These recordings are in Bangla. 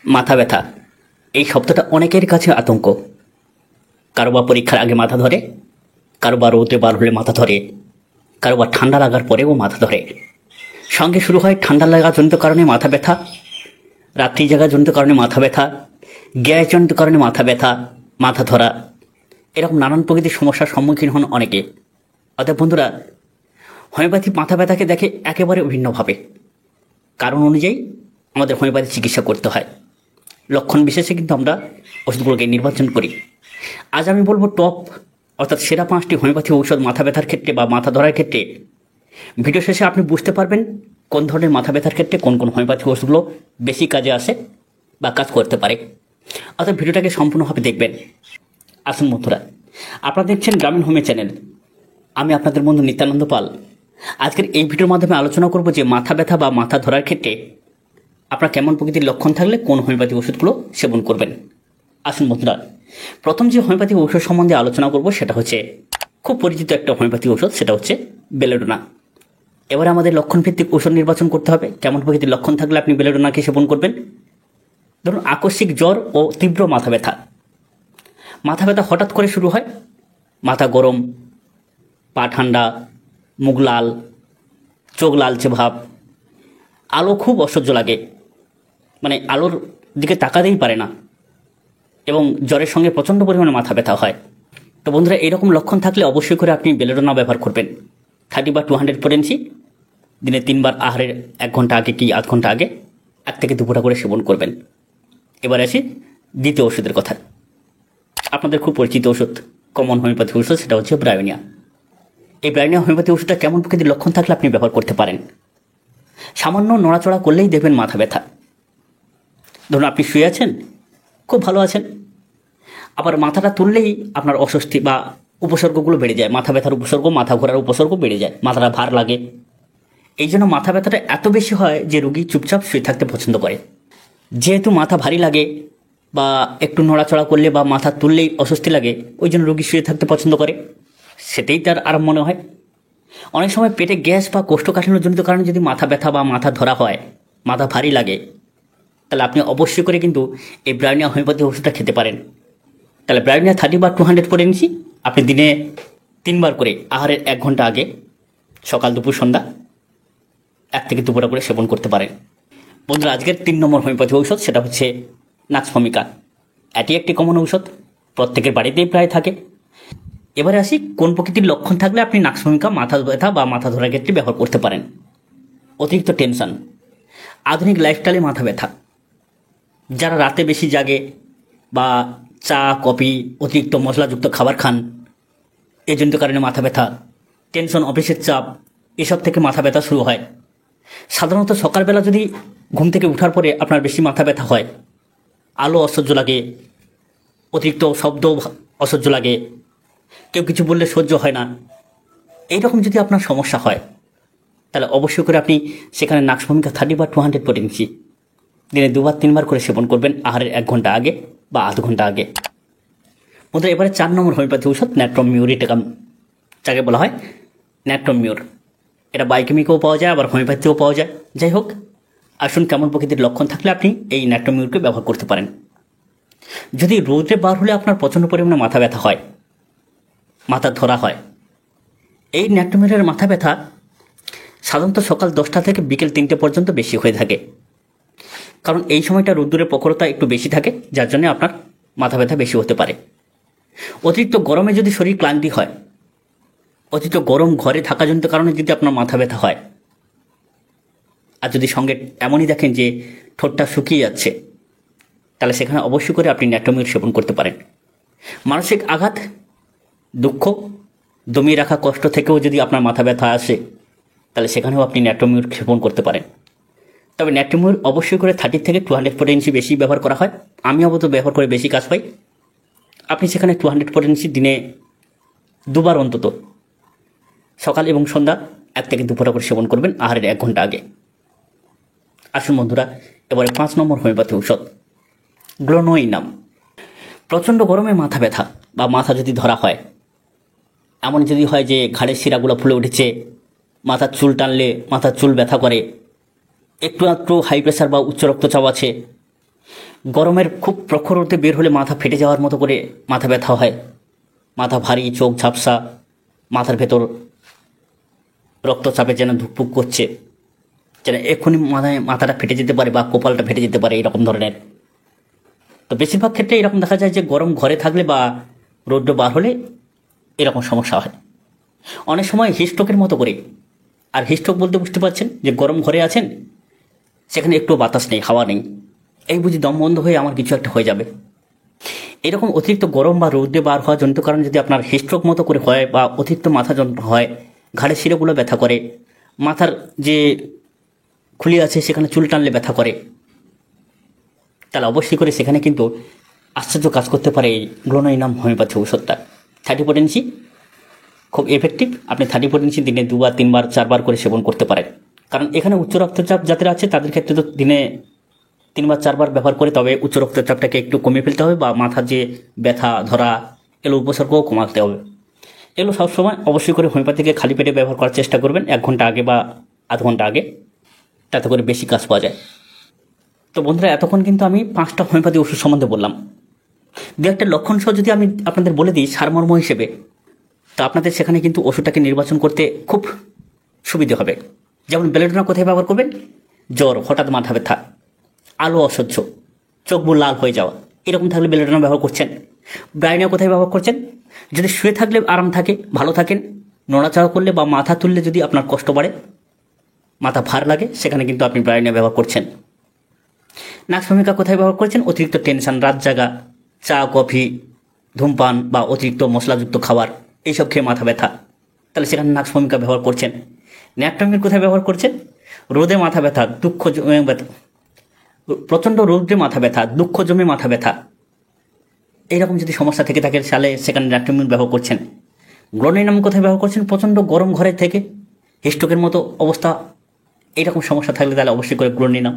মাথা ব্যথা এই শব্দটা অনেকের কাছে আতঙ্ক। কারো বা পরীক্ষার আগে মাথা ধরে, কারো বা রোদে বার হলে মাথা ধরে, কারো বা ঠান্ডা লাগার পরেও মাথা ধরে। সঙ্গে শুরু হয় ঠান্ডা লাগাজনিত কারণে মাথা ব্যথা, রাত্রি জাগাজনিত কারণে মাথা ব্যথা, গ্যাসজনিত কারণে মাথা ব্যথা, মাথা ধরা, এরকম নানান প্রকৃতির সমস্যার সম্মুখীন হন অনেকে। অতএব বন্ধুরা, হোমিওপ্যাথি মাথা ব্যথাকে দেখে একেবারে ভিন্নভাবে। কারণ অনুযায়ী আমাদের হোমিওপ্যাথি চিকিৎসা করতে হয়। লক্ষণ বিশেষে কিন্তু আমরা ওষুধগুলোকে নির্বাচন করি। আজ আমি বলবো টপ অর্থাৎ সেরা 5টি হোমিওপ্যাথি ঔষধ মাথা ব্যথার ক্ষেত্রে বা মাথা ধরার ক্ষেত্রে। ভিডিও শেষে আপনি বুঝতে পারবেন কোন ধরনের মাথা ব্যথার ক্ষেত্রে কোন কোন হোমিওপ্যাথি ওষুধগুলো বেশি কাজে আসে বা কাজ করতে পারে। অর্থাৎ ভিডিওটাকে সম্পূর্ণভাবে দেখবেন। আসুন বন্ধুরা, আপনারা দেখছেন গ্রামীণ হোমিও চ্যানেল। আমি আপনাদের বন্ধু নিত্যানন্দ পাল। আজকের এই ভিডিওর মাধ্যমে আলোচনা করব যে মাথা ব্যথা বা মাথা ধরার ক্ষেত্রে আপনার কেমন প্রকৃতির লক্ষণ থাকলে কোন হোমিওপ্যাথি ওষুধগুলো সেবন করবেন। আসুন বন্ধুরা, প্রথম যে হোমিওপ্যাথি ঔষধ সম্বন্ধে আলোচনা করব সেটা হচ্ছে খুব পরিচিত একটা হোমিওপ্যাথি ঔষধ, সেটা হচ্ছে বেলেডোনা। এবারে আমাদের লক্ষণভিত্তিক ঔষধ নির্বাচন করতে হবে। কেমন প্রকৃতির লক্ষণ থাকলে আপনি বেলেডোনাকে সেবন করবেন। ধরুন আকস্মিক জ্বর ও তীব্র মাথা ব্যথা। মাথা ব্যথা হঠাৎ করে শুরু হয়, মাথা গরম, পা ঠান্ডা, মুখ লাল, চোখ লালচে ভাব, আলো খুব অসহ্য লাগে, মানে আলোর দিকে তাকাতেই পারে না, এবং জ্বরের সঙ্গে প্রচণ্ড পরিমাণে মাথা ব্যথা হয়। তো বন্ধুরা, এইরকম লক্ষণ থাকলে অবশ্যই করে আপনি বেলেডোনা ব্যবহার করবেন। 30 বা 200 পটেন্সি দিনে 3 বার আহারের 1 ঘন্টা আগে কি আধ ঘন্টা আগে 1 থেকে 2 ফোঁটা করে সেবন করবেন। এবার আসি দ্বিতীয় ওষুধের কথা। আপনাদের খুব পরিচিত ওষুধ, কমন হোমিওপ্যাথি ওষুধ, সেটা হচ্ছে ব্রায়োনিয়া। এই ব্রায়োনিয়া হোমিওপ্যাথি ওষুধটা কেমন প্রকৃতির লক্ষণ থাকলে আপনি ব্যবহার করতে পারেন। সামান্য নড়াচড়া করলেই দেখবেন মাথা ব্যথা। ধরুন আপনি শুয়ে আছেন, খুব ভালো আছেন, আবার মাথাটা তুললেই আপনার অস্বস্তি বা উপসর্গগুলো বেড়ে যায়। মাথা ব্যথার উপসর্গ, মাথা ঘোরার উপসর্গ বেড়ে যায়, মাথাটা ভার লাগে। এই জন্য মাথা ব্যথাটা এত বেশি হয় যে রোগী চুপচাপ শুয়ে থাকতে পছন্দ করে। যেহেতু মাথা ভারী লাগে বা একটু নড়াচড়া করলে বা মাথা তুললেই অস্বস্তি লাগে, ওই জন্য রোগী শুয়ে থাকতে পছন্দ করে, সেটাই তার আরাম মনে হয়। অনেক সময় পেটে গ্যাস বা কোষ্ঠকাঠিন্যজনিত কারণে যদি মাথা ব্যথা বা মাথা ধরা হয়, মাথা ভারী লাগে, তাহলে আপনি অবশ্যই করে কিন্তু এই ব্রায়োনিয়া হোমিওপ্যাথি ওষুধটা খেতে পারেন। তাহলে ব্রায়োনিয়া 30 বা 200 পটেন্সি আপনি দিনে 3 বার করে আহারের 1 ঘন্টা আগে, সকাল দুপুর সন্ধ্যা 1 থেকে 2 ফোঁটা করে সেবন করতে পারেন। বন্ধুরা, আজকের 3 নম্বর হোমিওপ্যাথি ঔষধ সেটা হচ্ছে নাক্স ভমিকা। এটি একটি কমন ঔষধ, প্রত্যেকের বাড়িতেই প্রায় থাকে। এবারে আসি কোন প্রকৃতির লক্ষণ থাকলে আপনি নাক্স ভমিকা মাথা ব্যথা বা মাথা ধরার ক্ষেত্রে ব্যবহার করতে পারেন। অতিরিক্ত টেনশন, আধুনিক লাইফস্টাইলে মাথা ব্যথা, যারা রাতে বেশি জাগে বা চা কফি অতিরিক্ত মশলাযুক্ত খাবার খান, এজনিত কারণে মাথা ব্যথা, টেনশন, অফিসের চাপ, এসব থেকে মাথা ব্যথা শুরু হয়। সাধারণত সকালবেলা যদি ঘুম থেকে ওঠার পরে আপনার বেশি মাথা ব্যথা হয়, আলো অসহ্য লাগে, অতিরিক্ত শব্দ অসহ্য লাগে, কেউ কিছু বললে সহ্য হয় না, এইরকম যদি আপনার সমস্যা হয়, তাহলে অবশ্যই করে আপনি সেখানে নাক্স ভমিকা 30 বা 200 পটেন্সি দিনে 2 বার 3 বার করে সেবন করবেন আহারের 1 ঘন্টা আগে বা আধ ঘন্টা আগে। বন্ধুরা, এবারে 4 নম্বর হোমিওপ্যাথি ঔষধ ন্যাট্রম মিউরিটেকাম, যাকে বলা হয় ন্যাট্রম মিউর। এটা বায়োকেমিকেও পাওয়া যায়, আবার হোমিওপ্যাথিও পাওয়া যায়। যাই হোক, আসুন কেমন প্রকৃতির লক্ষণ থাকলে আপনি এই ন্যাট্রম মিউরকে ব্যবহার করতে পারেন। যদি রোদে বার হলে আপনার প্রচণ্ড পরিমাণে মাথা ব্যথা হয়, মাথা ধরা হয়, এই ন্যাট্রম মিউরের মাথা ব্যথা সাধারণত সকাল 10টা থেকে বিকেল 3টে পর্যন্ত বেশি হয়ে থাকে। কারণ এই সময়টা রোদ্দুরের প্রখরতা একটু বেশি থাকে, যার জন্য আপনার মাথা ব্যথা বেশি হতে পারে। অতিরিক্ত গরমে যদি শরীর ক্লান্তি হয়, অতিরিক্ত গরম ঘরে থাকাজনিত কারণে যদি আপনার মাথা ব্যথা হয়, আর যদি সঙ্গে এমনই দেখেন যে ঠোঁটটা শুকিয়ে যাচ্ছে, তাহলে সেখানে অবশ্যই করে আপনি ন্যাট্রম মিউর সেবন করতে পারেন। মানসিক আঘাত, দুঃখ, দমিয়ে রাখা কষ্ট থেকেও যদি আপনার মাথা ব্যথা আসে, তাহলে সেখানেও আপনি ন্যাট্রম মিউর সেবন করতে পারেন। তবে ন্যাট্রম মিউর অবশ্যই করে 30 থেকে 200 পটেন্সি বেশি ব্যবহার করা হয়। আমি অবশ্য ব্যবহার করে বেশি কাজ পাই। আপনি সেখানে 200 পটেন্সি দিনে 2 বার অন্তত সকাল এবং সন্ধ্যা 1 থেকে 2 ফোঁটা করে সেবন করবেন আহারের 1 ঘন্টা আগে। আসুন বন্ধুরা, এবারে 5 নম্বর হোমিওপ্যাথি ঔষধ গ্লোনোইনাম। প্রচণ্ড গরমে মাথা ব্যথা বা মাথা যদি ধরা হয়, এমন যদি হয় যে ঘাড়ের শিরাগুলো ফুলে উঠেছে, মাথার চুল টানলে মাথার চুল ব্যথা করে, একটু হাই প্রেশার বা উচ্চ রক্তচাপ আছে, গরমের খুব প্রখর রোদে বের হলে মাথা ফেটে যাওয়ার মতো করে মাথা ব্যথা হয়, মাথা ভারী, চোখ ঝাপসা, মাথার ভেতর রক্তচাপে যেন ধুকপুক করছে, যেন এক্ষুনি মাথাটা ফেটে যেতে পারে বা কপালটা ফেটে যেতে পারে, এরকম ধরনের। তো বেশিরভাগ ক্ষেত্রে এরকম দেখা যায় যে গরম ঘরে থাকলে বা রৌদ্র বার হলে এরকম সমস্যা হয়। অনেক সময় হিটস্ট্রোকের মতো করে, আর হিটস্ট্রোক বলতে বুঝতে পারছেন যে গরম ঘরে আছেন, সেখানে একটু বাতাস নেই, হাওয়া নেই, এই বুঝি দম বন্ধ হয়ে আমার কিছু একটা হয়ে যাবে। এরকম অতিরিক্ত গরম বা রৌদ্রে বার হওয়া জনিত কারণ যদি আপনার হিটস্ট্রোক মতো করে হয় বা অতিরিক্ত মাথা যন্ত্রণা হয়, ঘাড়ের শিরাগুলো ব্যথা করে, মাথার যে খুলি আছে সেখানে চুল টানলে ব্যথা করে, তাহলে অবশ্যই করে সেখানে কিন্তু আশ্চর্য কাজ করতে পারে এই গ্লোনাইনাম হোমিওপ্যাথি ওষুধটা। 30 পোটেন্সি খুব এফেক্টিভ। আপনি 30 পোটেন্সি দিনে 2 বার 3 বার 4 বার করে সেবন করতে পারেন। কারণ এখানে উচ্চ রক্তচাপ যাদের আছে তাদের ক্ষেত্রে তো দিনে 3 বার 4 বার ব্যবহার করে, তবে উচ্চ রক্তচাপটাকে একটু কমিয়ে ফেলতে হবে বা মাথার যে ব্যথা ধরা এগুলো উপসর্গও কমাতে হবে। এগুলো সবসময় অবশ্যই করে হোমিওপ্যাথিকে খালি পেটে ব্যবহার করার চেষ্টা করবেন 1 ঘন্টা আগে বা আধ ঘন্টা আগে, তাতে করে বেশি কাজ পাওয়া যায়। তো বন্ধুরা, এতক্ষণ কিন্তু আমি 5টা হোমিওপ্যাথি ওষুধ সম্বন্ধে বললাম। দু একটা লক্ষণ সহ যদি আমি আপনাদের বলে দিই সারমর্ম হিসেবে, তো আপনাদের সেখানে কিন্তু ওষুধটাকে নির্বাচন করতে খুব সুবিধে হবে। যেমন বেলেডোনা কোথায় ব্যবহার করবেন? জ্বর, হঠাৎ মাথা ব্যথা, আলো অসহ্য, চোখ মুখ লাল হয়ে যাওয়া, এরকম থাকলে বেলেডোনা ব্যবহার করছেন। ব্রাইনিয়া কোথায় ব্যবহার করছেন? যদি শুয়ে থাকলে আরাম থাকে, ভালো থাকেন, নড়াচড়া করলে বা মাথা তুললে যদি আপনার কষ্ট বাড়ে, মাথা ভার লাগে, সেখানে কিন্তু আপনি ব্রাইনিয়া ব্যবহার করছেন। নাক্স ভূমিকা কোথায় ব্যবহার করছেন? অতিরিক্ত টেনশন, রাত জাগা, চা কফি, ধূমপান বা অতিরিক্ত মশলাযুক্ত খাবার এইসব খেয়ে মাথা ব্যথা, তাহলে সেখানে নাক্স ভূমিকা ব্যবহার করছেন। ন্যাপটামিন কোথায় ব্যবহার করছেন? রোদে মাথা ব্যথা, দুঃখ ব্যথা, প্রচণ্ড রোদে মাথা ব্যথা, দুঃখ জমে মাথা ব্যথা, এইরকম যদি সমস্যা থেকে থাকে তাহলে সেখানে ন্যাপটামিন ব্যবহার করছেন। গ্লোনাইনাম কোথায় ব্যবহার করছেন? প্রচণ্ড গরম ঘরে থেকে হিটস্ট্রোকের মতো অবস্থা, এইরকম সমস্যা থাকলে তাহলে অবশ্যই করে গ্লোনাইনাম।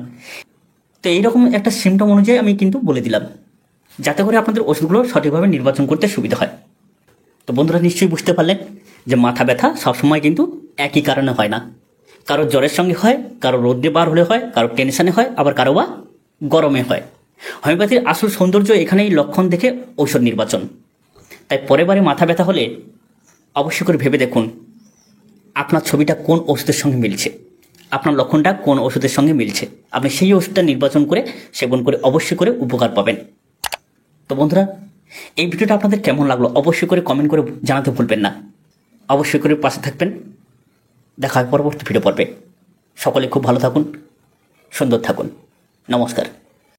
তো এইরকম একটা সিমটম অনুযায়ী আমি কিন্তু বলে দিলাম, যাতে করে আপনাদের ওষুধগুলো সঠিকভাবে নির্বাচন করতে সুবিধা হয়। তো বন্ধুরা, নিশ্চয়ই বুঝতে পারলেন যে মাথা ব্যথা সবসময় কিন্তু একই কারণে হয় না। কারো জ্বরের সঙ্গে হয়, কারো রোদে বার হলে হয়, কারো টেনশনে হয়, আবার কারো বা গরমে হয়। হোমিওপ্যাথির আসল সৌন্দর্য এখানেই লক্ষণ দেখে ঔষধ নির্বাচন। তাই পরের বারে মাথা ব্যথা হলে অবশ্যই করে ভেবে দেখুন আপনার ছবিটা কোন ওষুধের সঙ্গে মিলছে, আপনার লক্ষণটা কোন ওষুধের সঙ্গে মিলছে। আপনি সেই ওষুধটা নির্বাচন করে সেবন করে অবশ্যই করে উপকার পাবেন। তো বন্ধুরা, এই ভিডিওটা আপনাদের কেমন লাগলো অবশ্যই করে কমেন্ট করে জানাতে ভুলবেন না। অবশ্যই করে পাশে থাকবেন। দেখা হয় পরবর্তী ভিডিও পর্বে। সকলে খুব ভালো থাকুন, সুন্দর থাকুন। নমস্কার।